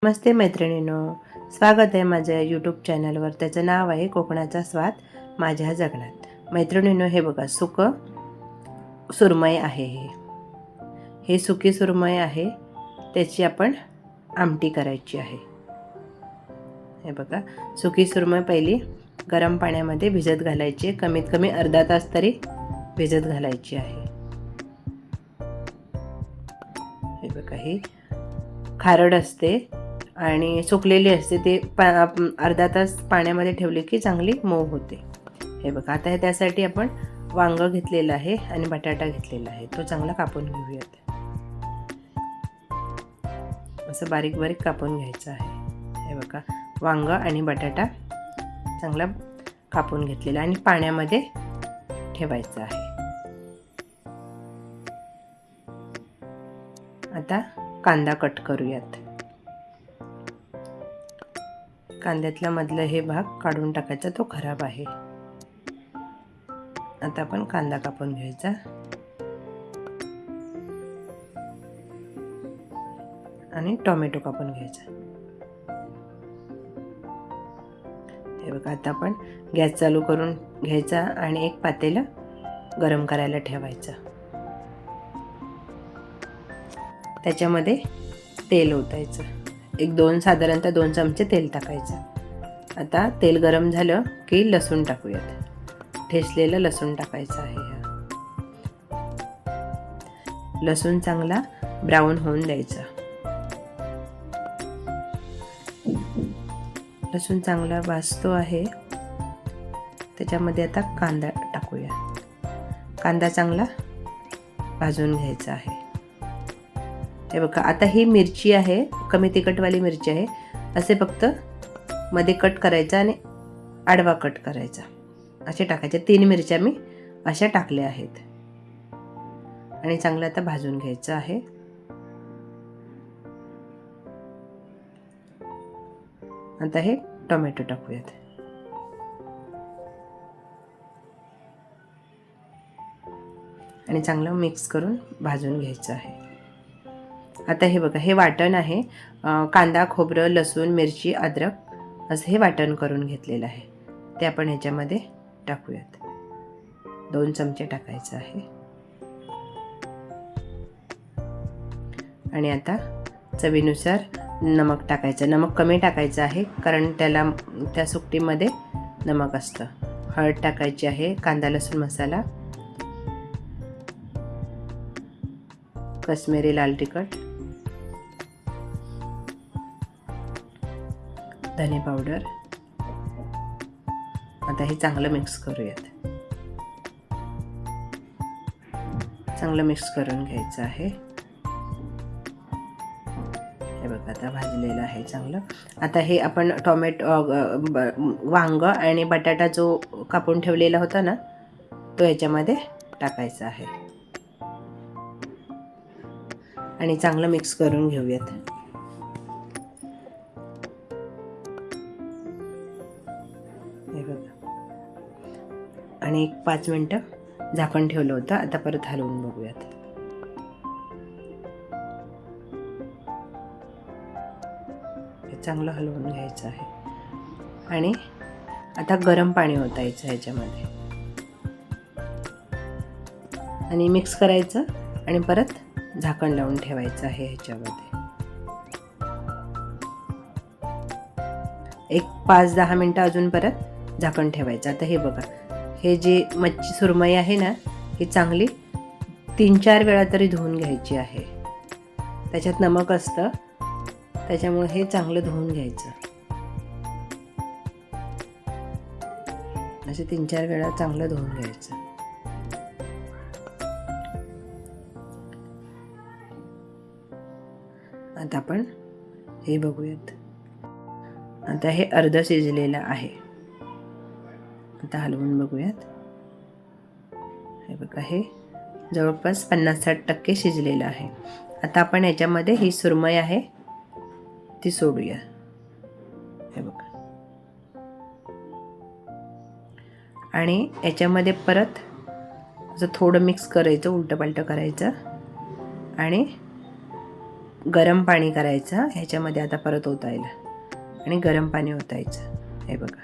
नमस्ते मैत्रिणींनो, स्वागत आहे माझ्या यूट्यूब चॅनलवर. त्याचं नाव आहे कोकणाचा स्वाद माझ्या जगण्यात. मैत्रिणींनो, हे बघा सुकं सुरमई आहे. हे सुकी सुरमई आहे, त्याची आपण आमटी करायची आहे. हे बघा, सुकी सुरमई पहिली गरम पाण्यामध्ये भिजत घालायची, कमीत कमी अर्धा तास तरी भिजत घालायची आहे. हे बघा, ही खारड असते आणि सुकलेली असते, ते अर्धा तास पाण्यामध्ये ठेवले की चांगली मऊ होते. हे बघा, आता हे त्यासाठी आपण वांग घेतलेलं आहे आणि बटाटा घेतलेला आहे, तो चांगला कापून घेऊयात. असं बारीक बारीक कापून घ्यायचं आहे. हे बघा, वांग आणि बटाटा चांगला कापून घेतलेला आणि पाण्यामध्ये ठेवायचं आहे. आता कांदा कट करूयात. कांद्यातला मधलं हे भाग काढून टाकायचा, तो खराब आहे. आता आपण कांदा कापून घ्यायचा आणि टोमॅटो कापून घ्यायचा. हे बघा, आता आपण गॅस चालू करून घ्यायचा आणि एक पातेलं गरम करायला ठेवायचं. त्याच्यामध्ये तेल ओतायचं, साधारणतः 2 चमचे तेल टाकायचं. आता तेल गरम झालं की लसूण टाकूयात. ठेचलेलं लसूण टाकायचं आहे. लसूण चांगला ब्राऊन होऊन द्यायचा. लसूण चांगला भाजतो आहे, त्याच्यामध्ये आता कांदा टाकूया. कांदा चांगला भाजून घ्यायचा आहे. हे बघा, आता ही मिरची आहे, कमी तिखटवाली मिरची आहे. असे फक्त मध्ये कट करायचा आणि आडवा कट करायचा, असे टाकायचे. 3 मिरच्या मी अशा टाकल्या आहेत आणि चांगलं आता भाजून घ्यायचं आहे. आता हे टोमॅटो टाकूयात आणि चांगलं मिक्स करून भाजून घ्यायचं आहे. आता हे बघा, हे वाटण आहे. कांदा, खोबरं, लसूण, मिरची, अद्रक असं हे वाटण करून घेतलेलं आहे. ते आपण ह्याच्यामध्ये टाकूयात. 2 चमचे टाकायचं आहे. आणि आता चवीनुसार नमक टाकायचं. नमक कमी टाकायचं आहे, कारण त्या सुकटीमध्ये नमक असतं. हळद टाकायची आहे. कांदा लसूण मसाला, काश्मीरी लाल तिखट, धने पावडर. आता हे चांगलं मिक्स करूयात. चांगलं मिक्स करून घ्यायचं आहे. हे बघा, आता भाजलेलं आहे चांगलं. आता हे आपण वांग आणि बटाटा जो कापून ठेवलेला होता ना, तो याच्यामध्ये टाकायचा आहे आणि चांगलं मिक्स करून घेऊयात. हे बघा, आणि 5 मिनटं झाकण ठेवलं होतं. आता परत हलवून बघूयात. चांगलं हलवून घ्यायचं आहे आणि आता गरम पाणी ओतायचं ह्याच्यामध्ये आणि मिक्स करायचं आणि परत झाकण लावून ठेवायचं आहे. ह्याच्यामध्ये 5-10 मिनटं अजून परत झाकण ठेवायचं. आता हे बघा, हे जे मच्छी सुरमई आहे ना, ही चांगली 3-4 वेळा तरी धुवून घ्यायची आहे. त्याच्यात नमक असतं, त्याच्यामुळे हे चांगलं धुवून घ्यायचं. असे 3-4 वेळा चांगलं धुवून घ्यायचं. आता आपण हे बघूयात. आता हे अर्ध शिजलेलं आहे. आता हलवून बघूयात. हे बघा, हे जवळपास 50-60% शिजलेलं आहे. आता आपण याच्यामध्ये ही सुरमई आहे ती सोडूया. हे बघा, आणि याच्यामध्ये परत असं थोडं मिक्स करायचं, उलटं पालटं करायचं आणि गरम पाणी करायचं ह्याच्यामध्ये आता परत ओतायला आणि गरम पाणी ओतायचं. हे बघा.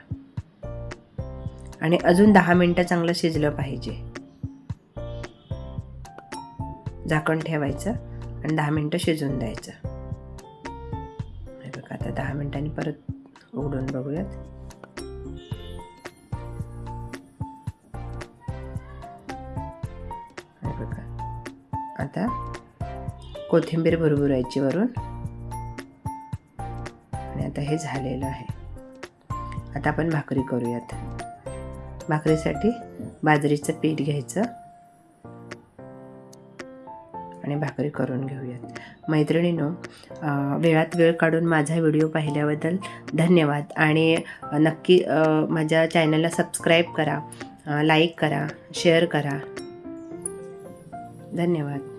आणि अजून 10 मिनटं चांगलं शिजलं पाहिजे. झाकण ठेवायचं आणि 10 मिनटं शिजून द्यायचं. हे बघा, आता 10 मिनिटांनी परत उघडून बघूयात. हे बघा, आता कोथिंबीर भरभरायची वरून. आणि आता हे झालेलं आहे. आता आपण भाकरी करूयात. भाकरीसाठी बाजरीचं पीठ घ्यायचं आणि भाकरी करून घेऊयात. मैत्रिणींनो, वेळात वेळ काढून माझा व्हिडिओ पाहिल्याबद्दल धन्यवाद. आणि नक्की माझ्या चॅनलला सबस्क्राईब करा, लाईक करा, शेअर करा. धन्यवाद.